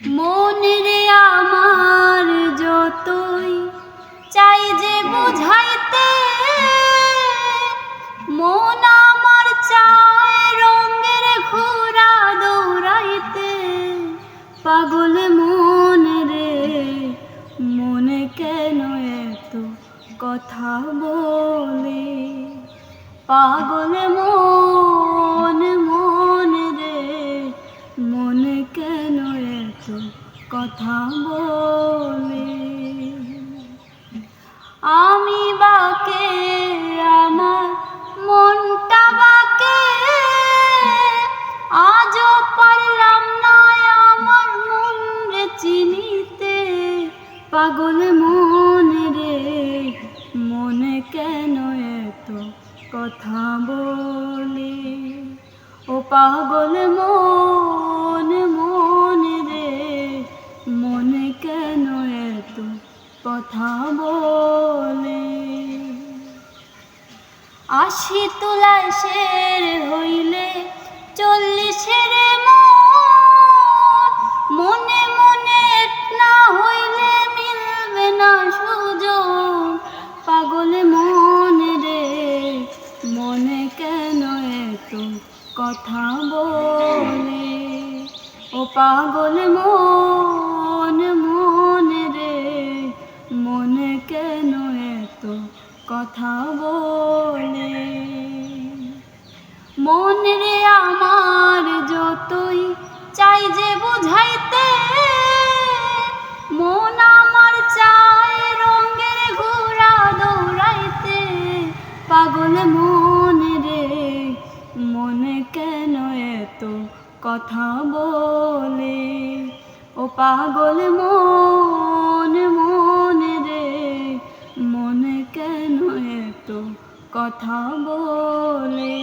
মন রে আমার যতই চাই যে বুঝাইতে, মন আমার চায় রঙের ঘোড়া দৌড়াইতে। পাগল মন রে মনে কেন এত কথা বলে? পাগল মন মন রে মনে কেন এত কথা বলে? আমি বাকে আমার মনটা বাকে, আজও পারলাম না আমার মন রে চিনিতে। পাগল মন রে মনে কেন এত কথা বলে? ও পাগল মন মন রে মনে কেন এত কথা বলে? আশি তুলায় শের হইলে 40 মনে মনে এক না হইলে মিলবে না সুযোগ। পাগল মন রে মনে কেন এত কথা বলে? ও পাগল মন মন রে মনে কেন এত কথা বলে? মন রে আমার যতই চাই যে বুঝাইতে, মন আমার চায় রঙের ঘোড়া দৌড়াইতে। পাগল মন রে মনে কেন এত কথা বলে? ও পাগল মন মন রে মনে কেন এত কথা বলে?